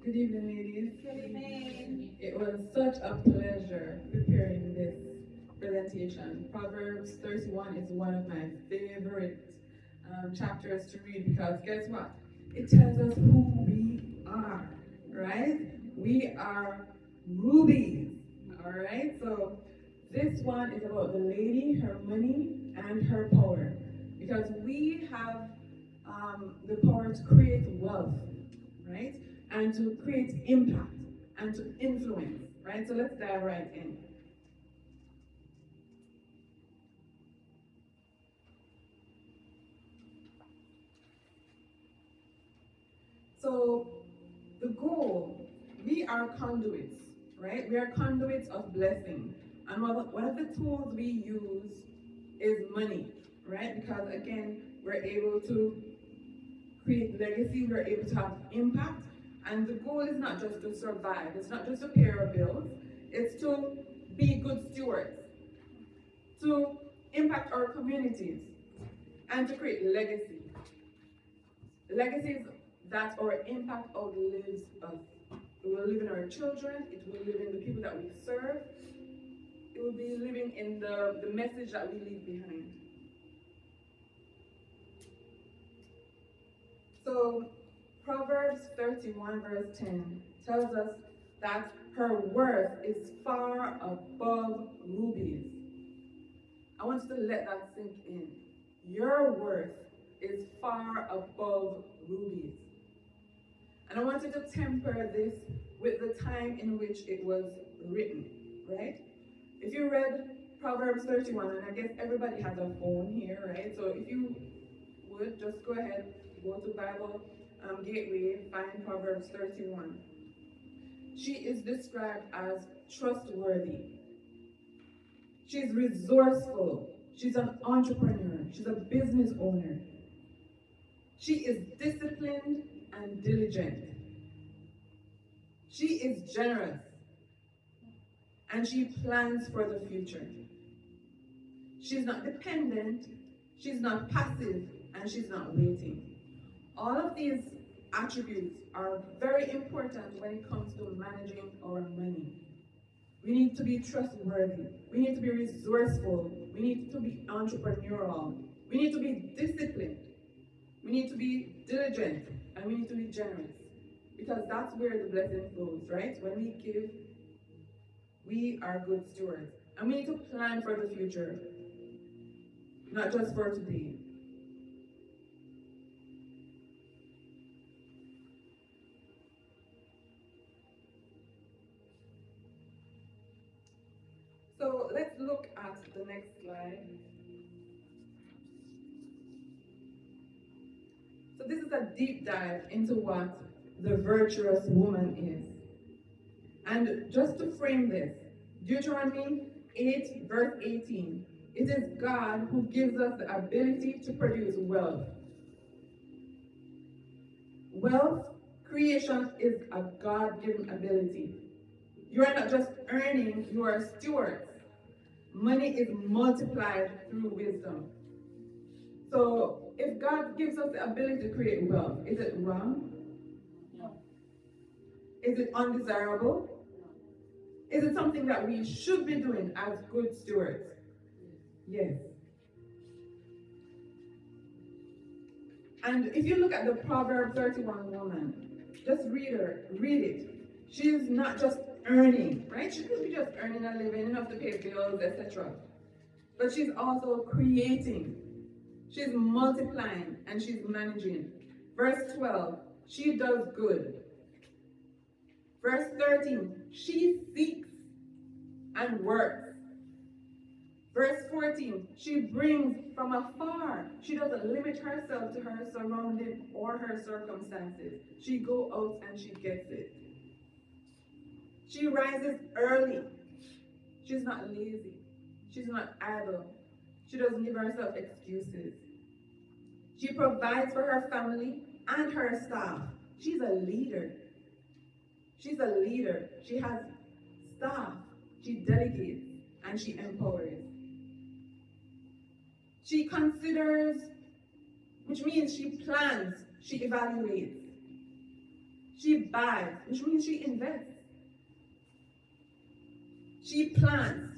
Good evening, ladies. Good evening. It was such a pleasure preparing this presentation. Proverbs 31 is one of my favorite chapters to read because guess what? It tells us who we are, right? We are rubies, all right? So this one is about the lady, her money, and her power because we have the power to create wealth, right? And to create impact and to influence, right? So let's dive right in. So the goal, we are conduits, right? We are conduits of blessing. And one of the tools we use is money, right? Because again, we're able to create legacy, we're able to have impact. And the goal is not just to survive, it's not just to pay our bills, it's to be good stewards, to impact our communities, and to create legacy. Legacies that our impact outlives us. It will live in our children, it will live in the people that we serve, it will be living in the message that we leave behind. So, Proverbs 31, verse 10 tells us that her worth is far above rubies. I want you to let that sink in. Your worth is far above rubies. And I want you to temper this with the time in which it was written, right? If you read Proverbs 31, and I guess everybody has a phone here, right? So if you would, just go ahead, go to Bible Gateway, find Proverbs 31. She is described as trustworthy. She's resourceful. She's an entrepreneur. She's a business owner. She is disciplined and diligent. She is generous. And she plans for the future. She's not dependent. She's not passive. And she's not waiting. All of these attributes are very important when it comes to managing our money. We need to be trustworthy. We need to be resourceful. We need to be entrepreneurial. We need to be disciplined. We need to be diligent. And we need to be generous. Because that's where the blessing flows, right? When we give, we are good stewards. And we need to plan for the future, not just for today. So let's look at the next slide. So this is a deep dive into what the virtuous woman is. And just to frame this, Deuteronomy 8, verse 18, it is God who gives us the ability to produce wealth. Wealth creation is a God-given ability. You are not just earning, you are stewards. Money is multiplied through wisdom. So if God gives us the ability to create wealth, is it wrong? No. Is it undesirable? Is it something that we should be doing as good stewards? Yes. And if you look at the Proverb 31 woman, just read it. She's not just earning, right? She could be just earning a living, enough to pay bills, etc. But she's also creating. She's multiplying and she's managing. Verse 12, she does good. Verse 13, she seeks and works. Verse 14, she brings from afar. She doesn't limit herself to her surrounding or her circumstances. She goes out and she gets it. She rises early. She's not lazy. She's not idle. She doesn't give herself excuses. She provides for her family and her staff. She's a leader. She's a leader. She has staff. She delegates and she empowers. She considers, which means she plans, she evaluates. She buys, which means she invests. She plans.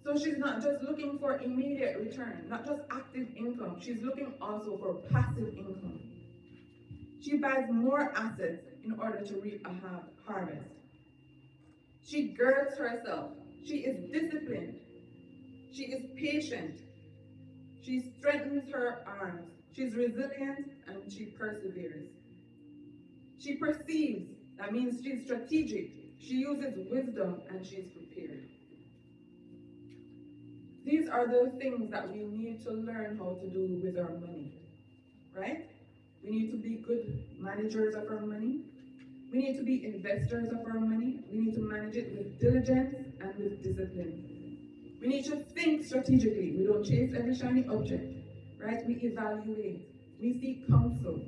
So she's not just looking for immediate return, not just active income. She's looking also for passive income. She buys more assets in order to reap a harvest. She girds herself. She is disciplined. She is patient. She strengthens her arms. She's resilient and she perseveres. She perceives. That means she's strategic. She uses wisdom and she's prepared. These are the things that we need to learn how to do with our money, right? We need to be good managers of our money. We need to be investors of our money. We need to manage it with diligence and with discipline. We need to think strategically. We don't chase every shiny object, right? We evaluate. We seek counsel.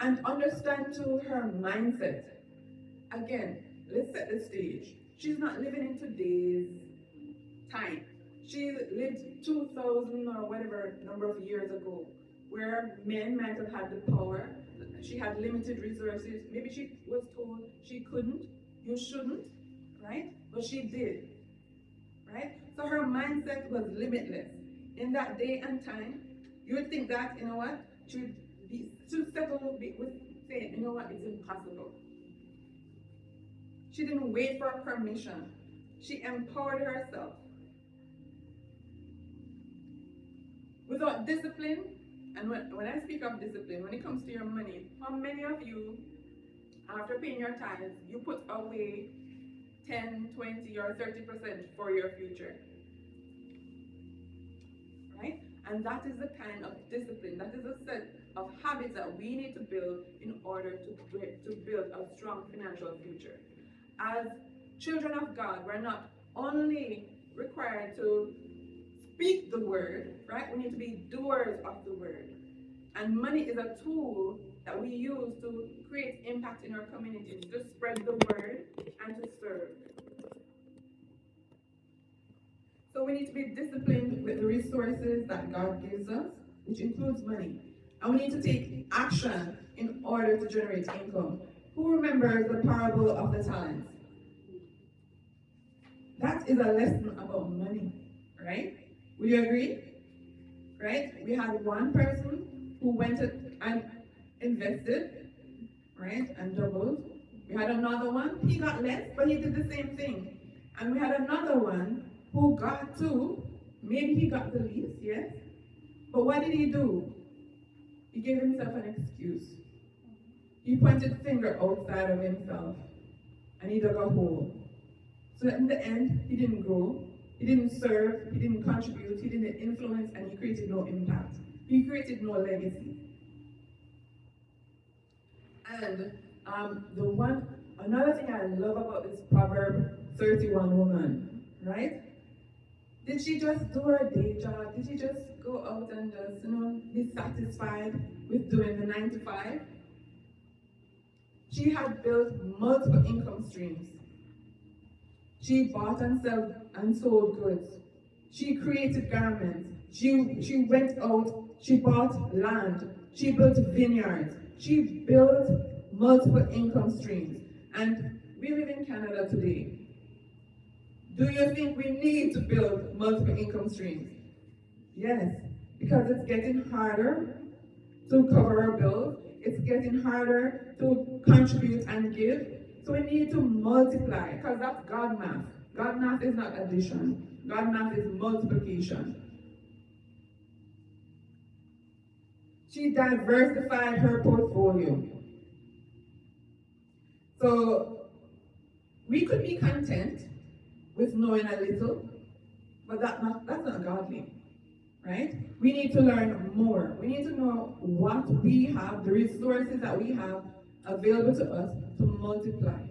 And understand too her mindset. Again, let's set the stage. She's not living in today's time. She lived 2,000 or whatever number of years ago, where men might have had the power. She had limited resources. Maybe she was told she couldn't, you shouldn't, right? But she did, right? So her mindset was limitless. In that day and time, you would think that, you know what, to settle with saying, you know what, it's impossible. She didn't wait for permission. She empowered herself. Without discipline, and when I speak of discipline, when it comes to your money, how many of you, after paying your tithes, you put away 10, 20, or 30% for your future? Right? And that is the kind of discipline, that is a set of habits that we need to build in order to build a strong financial future. As children of God, we're not only required to speak the word, right? We need to be doers of the word. And money is a tool that we use to create impact in our communities, to spread the word and to serve. So we need to be disciplined with the resources that God gives us, which includes money. And we need to take action in order to generate income. Who remembers the parable of the talents? That is a lesson about money, right? Would you agree? Right? We had one person who went and invested, right, and doubled. We had another one, he got less, but he did the same thing. And we had another one who got two, maybe he got the least, yes. But what did he do? He gave himself an excuse. He pointed the finger outside of himself and he dug a hole. So that in the end, he didn't grow, he didn't serve, he didn't contribute, he didn't influence, and he created no impact. He created no legacy. And another thing I love about this Proverb 31 woman, right? Did she just do her day job? Did she just go out and just, be satisfied with doing the 9 to 5? She had built multiple income streams. She bought and sold goods. She created garments. She went out, she bought land. She built vineyards. She built multiple income streams. And we live in Canada today. Do you think we need to build multiple income streams? Yes, because it's getting harder to cover our bills. It's getting harder to contribute and give. So we need to multiply, because that's God math. God math is not addition. God math is multiplication. She diversified her portfolio. So we could be content with knowing a little, but that's not godly, right? We need to learn more. We need to know what we have, the resources that we have available to us to multiply,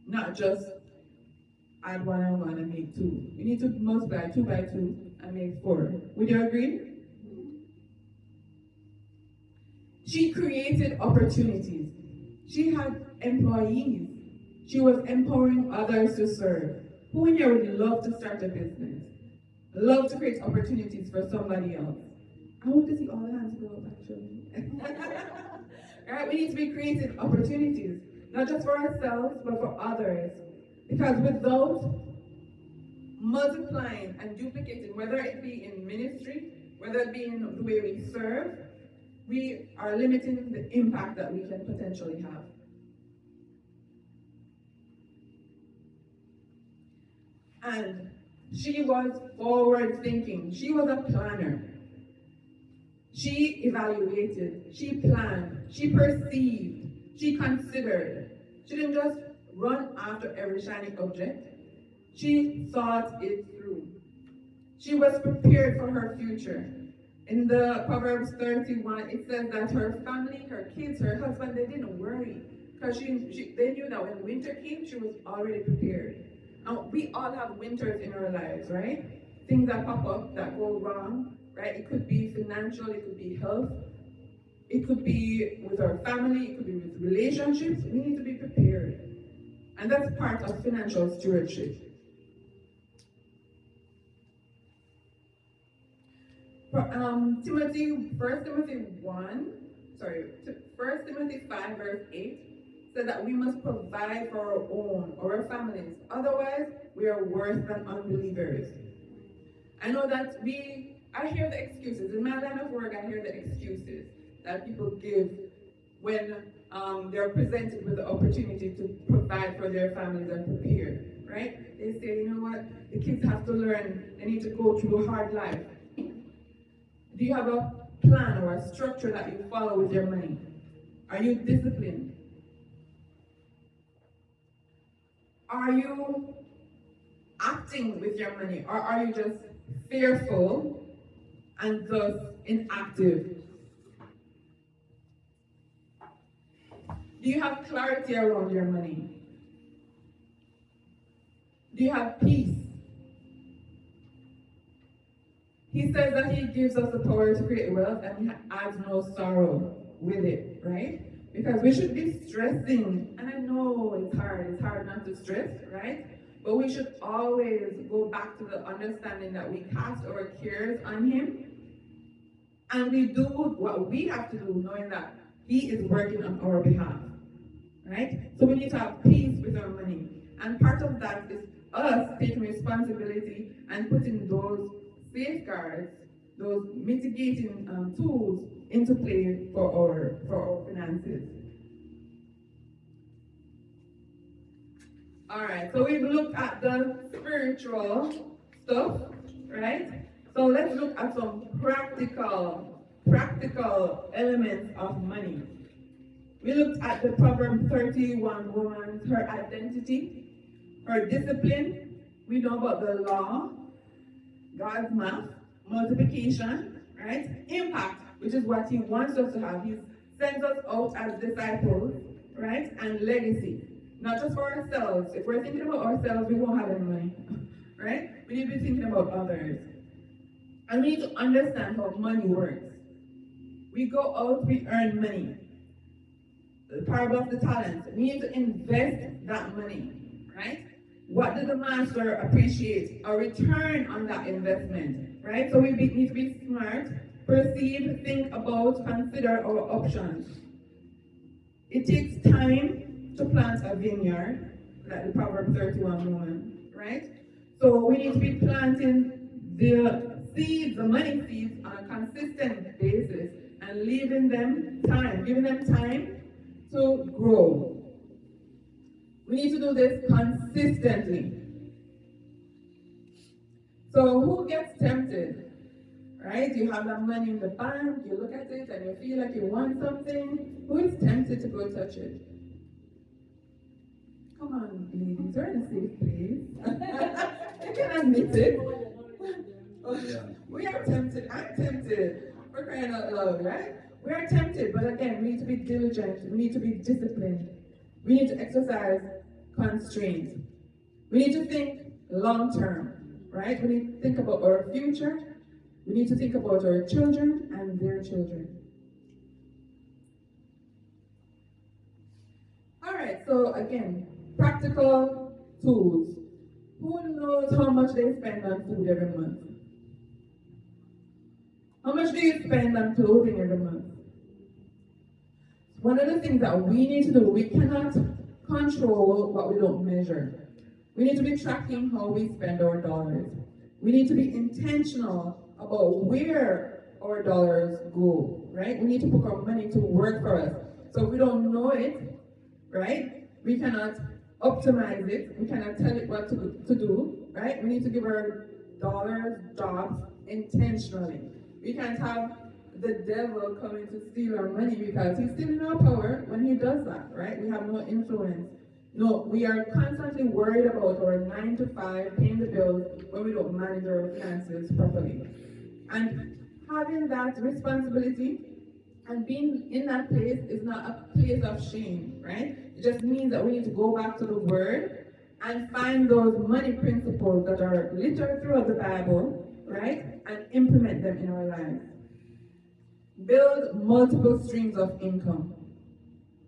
not just add 1 and 1 and make 2. We need to multiply 2 by 2 and make 4. Would you agree? She created opportunities. She had employees. She was empowering others to serve. Who in here would love to start a business? love to create opportunities for somebody else. I want to see all the hands go up actually. Right? We need to be creating opportunities, not just for ourselves, but for others. Because without multiplying and duplicating, whether it be in ministry, whether it be in the way we serve, we are limiting the impact that we can potentially have. And she was forward thinking. She was a planner. She evaluated, she planned, she perceived, she considered. She didn't just run after every shiny object. She thought it through. She was prepared for her future. In the Proverbs 31, it says that her family, her kids, her husband, they didn't worry. Because they knew that when winter came, she was already prepared. And we all have winters in our lives, right? Things that pop up that go wrong, right? It could be financial, it could be health, it could be with our family, it could be with relationships. We need to be prepared. And that's part of financial stewardship. Timothy 1 Timothy 5 verse 8 said that we must provide for our own or our families. Otherwise, we are worse than unbelievers. I know that I hear the excuses. In my line of work, I hear the excuses that people give when they're presented with the opportunity to provide for their families and prepare, right? They say, you know what, the kids have to learn, they need to go through a hard life. Do you have a plan or a structure that you follow with your money? Are you disciplined? Are you acting with your money, or are you just fearful and thus inactive? Do you have clarity around your money? Do you have peace? He says that he gives us the power to create wealth and he adds no sorrow with it, right? Because we should be stressing, and I know it's hard not to stress, right? But we should always go back to the understanding that we cast our cares on him and we do what we have to do, knowing that he is working on our behalf, right? So we need to have peace with our money. And part of that is us taking responsibility and putting those safeguards, those mitigating tools into play for our finances. All right, so we've looked at the spiritual stuff, right? So let's look at some practical elements of money. We looked at the Proverbs 31 woman, her identity, her discipline. We know about the law, God's math, multiplication, right? Impact, which is what he wants us to have. He sends us out as disciples, right? And legacy, not just for ourselves. If we're thinking about ourselves, we won't have any money, right? We need to be thinking about others. And we need to understand how money works. We go out, we earn money. The parable of the talents. We need to invest that money, right? What does the master appreciate? A return on that investment, right? So we need to be smart, perceive, think about, consider our options. It takes time to plant a vineyard, like the Proverbs 31 woman, right? So we need to be planting the seeds, the money seeds, on a consistent basis and giving them time to grow. We need to do this consistently. So who gets tempted? Right? You have that money in the bank, you look at it and you feel like you want something. Who is tempted to go touch it? Come on, ladies, you're in a safe place. You can admit it. We are tempted. I'm tempted. We're crying out loud, right? We are tempted, but again, we need to be diligent. We need to be disciplined. We need to exercise constraint. We need to think long term, right? We need to think about our future. We need to think about our children and their children. All right, so again, practical tools. Who knows how much they spend on food every month? How much do you spend on clothing every month? One of the things that we need to do, we cannot control what we don't measure. We need to be tracking how we spend our dollars. We need to be intentional about where our dollars go, right? We need to put our money to work for us. So if we don't know it, right, we cannot optimize it. We cannot tell it what to do, right? We need to give our dollars jobs intentionally. We can't have the devil coming to steal our money because he's still in our power when he does that, right? We have no influence. No, we are constantly worried about our 9 to 5, paying the bills when we don't manage our finances properly. And having that responsibility and being in that place is not a place of shame, right? It just means that we need to go back to the Word and find those money principles that are littered throughout the Bible, right? And implement them in our lives. Build multiple streams of income.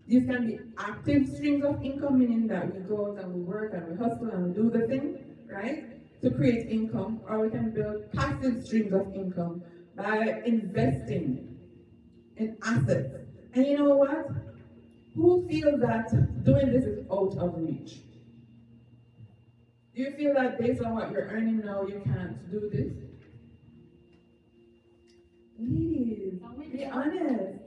These can be active streams of income, meaning that we go out and we work and we hustle and we do the thing, right? To create income, or we can build passive streams of income by investing in assets. And you know what? Who feels that doing this is out of reach? Do you feel that based on what you're earning now, you can't do this? Please, be honest,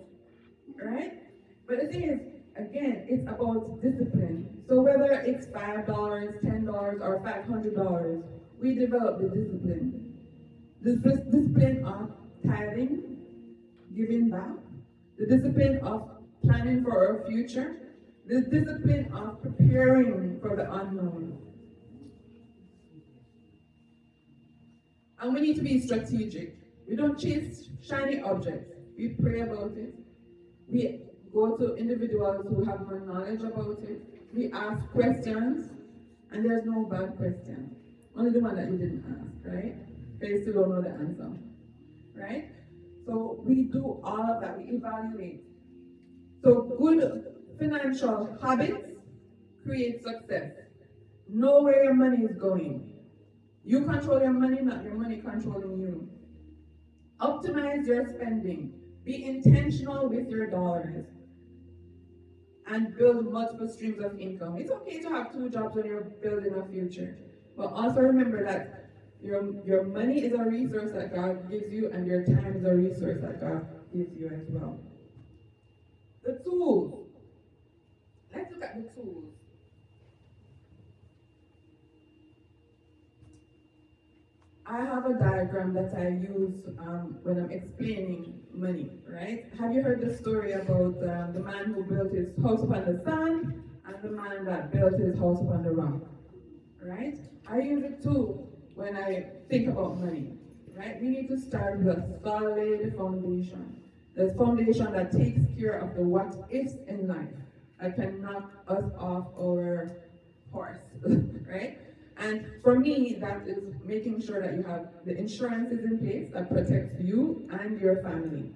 right? But the thing is, again, it's about discipline. So whether it's $5, $10, or $500, we develop the discipline. The discipline of tithing, giving back, the discipline of planning for our future, the discipline of preparing for the unknown. And we need to be strategic. We don't chase shiny objects. We pray about it. We go to individuals who have more knowledge about it. We ask questions, and there's no bad question. Only the one that you didn't ask, right? Because you still don't know the answer, right? So we do all of that. We evaluate. So good financial habits create success. Know where your money is going. You control your money, not your money controlling you. Optimize your spending. Be intentional with your dollars. And build multiple streams of income. It's okay to have 2 jobs when you're building a future. But also remember that your money is a resource that God gives you, and your time is a resource that God gives you as well. The tools. Let's look at the tools. I have a diagram that I use when I'm explaining money, right? Have you heard the story about the man who built his house upon the sand and the man that built his house upon the rock, right? I use it too when I think about money, right? We need to start with a solid foundation. The foundation that takes care of the what-ifs in life, that can knock us off our horse, right? And for me, that is making sure that you have the insurances in place that protects you and your family.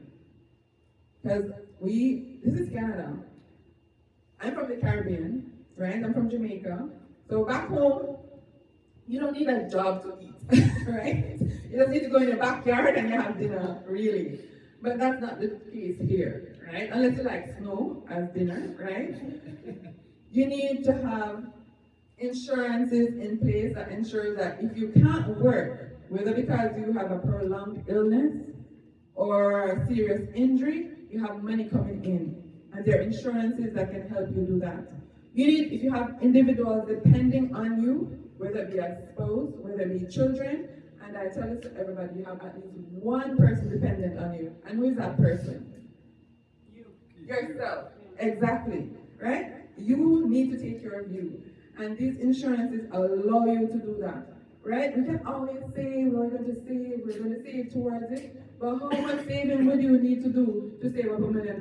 Because this is Canada. I'm from the Caribbean, right? I'm from Jamaica. So back home, you don't need a job to eat, right? You just need to go in your backyard and you have dinner, really. But that's not the case here, right? Unless you like snow as dinner, right? You need to have insurances in place that ensure that if you can't work, whether because you have a prolonged illness or a serious injury, you have money coming in. And there are insurances that can help you do that. You need, if you have individuals depending on you, whether it be a spouse, whether it be children, and I tell this to everybody, you have at least one person dependent on you. And who is that person? You. Yourself. Exactly. Right? You need to take care of you. And these insurances allow you to do that, right? We can always say we're going to save towards it, but how much saving would you need to do to save up $1 million,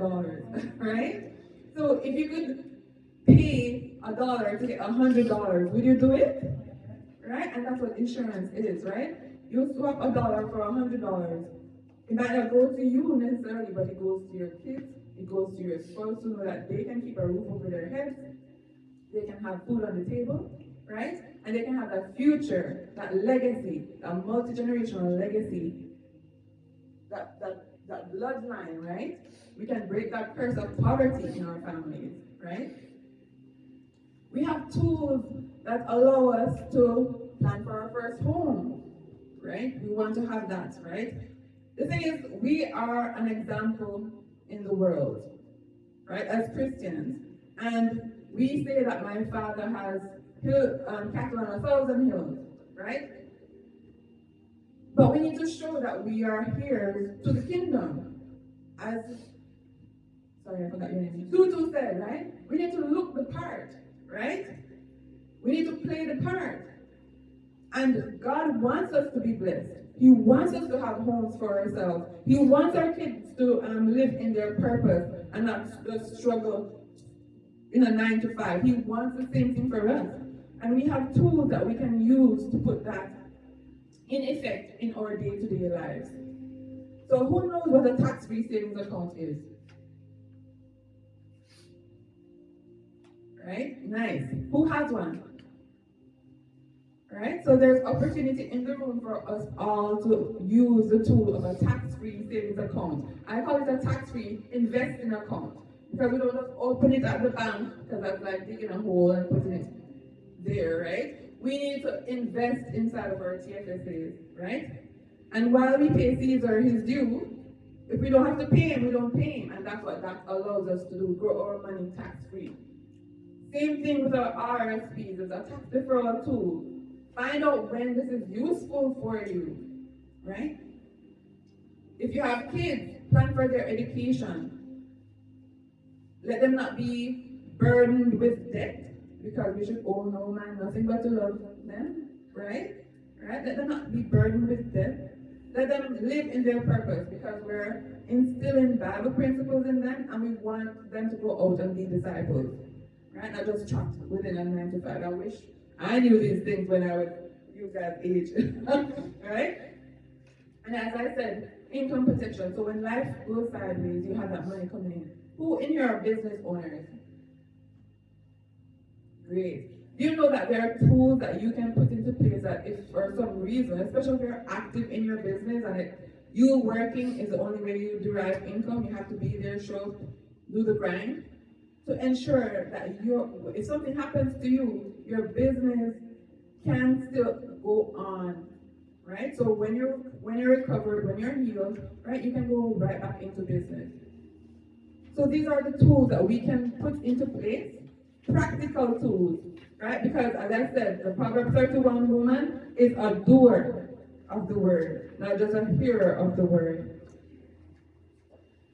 right? So if you could pay $1 to get $100, would you do it? Right? And that's what insurance is, right? You swap $1 for $100. It might not go to you necessarily, but it goes to your kids, it goes to your spouse to know that they can keep a roof over their heads. They can have food on the table, right? And they can have that future, that legacy, that multi-generational legacy that bloodline, right? We can break that curse of poverty in our families, right? We have tools that allow us to plan for our first home, right? We want to have that, right? The thing is, we are an example in the world, right, as Christians. And we say that my father has cattle on 1,000 hills, right? But we need to show that we are here to the kingdom. As, sorry, I forgot your name. Tutu said, right? We need to look the part, right? We need to play the part. And God wants us to be blessed. He wants us to have homes for ourselves. He wants our kids to live in their purpose and not just struggle in a 9 to 5. He wants the same thing for us. And we have tools that we can use to put that in effect in our day-to-day lives. So who knows what a tax-free savings account is? Right? Nice. Who has one? Right? So there's opportunity in the room for us all to use the tool of a tax-free savings account. I call it a tax-free investing account because we don't just open it at the bank because that's like digging a hole and putting it there, right? We need to invest inside of our TFSAs, right? And while we pay Caesar his due, if we don't have to pay him, we don't pay him. And that's what that allows us to do, grow our money tax-free. Same thing with our RSPs, it's a tax deferral tool. Find out when this is useful for you, right? If you have kids, plan for their education. Let them not be burdened with debt, because we should owe no man nothing but to love them, right? Right? Let them not be burdened with debt. Let them live in their purpose, because we're instilling Bible principles in them, and we want them to go out and be disciples, right? Not just trapped within a 9 to 5. I wish I knew these things when I was you guys' age, right? And as I said, income protection. So when life goes sideways, you have that money coming in. Who in here are business owners? Great. Do you know that there are tools that you can put into place that if for some reason, especially if you're active in your business and you working is the only way you derive income, you have to be there, show, do the grind, to ensure that if something happens to you, your business can still go on, right? So when you're recovered, when you're healed, right, you can go right back into business. So these are the tools that we can put into place, practical tools, right? Because as I said, the Proverbs 31 woman is a doer of the word, not just a hearer of the word.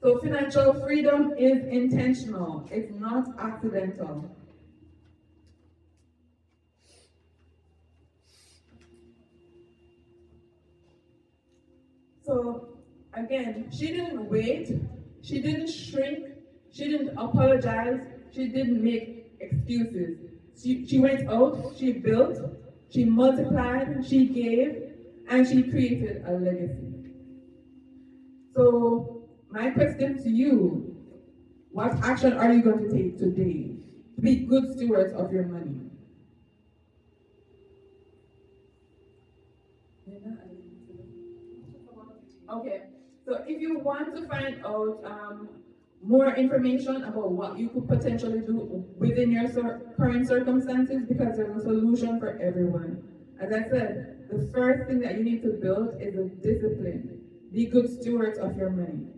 So financial freedom is intentional. It's not accidental. So again, she didn't wait. She didn't shrink. She didn't apologize. She didn't make excuses. She went out, she built, she multiplied, she gave, and she created a legacy. So my question to you, what action are you going to take today to be good stewards of your money? Okay, so if you want to find out more information about what you could potentially do within your current circumstances, because there's a solution for everyone. As I said, the first thing that you need to build is a discipline. Be good stewards of your money.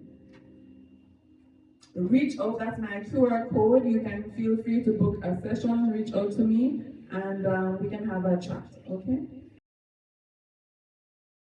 Reach out, that's my QR code. You can feel free to book a session, reach out to me, and we can have a chat, okay?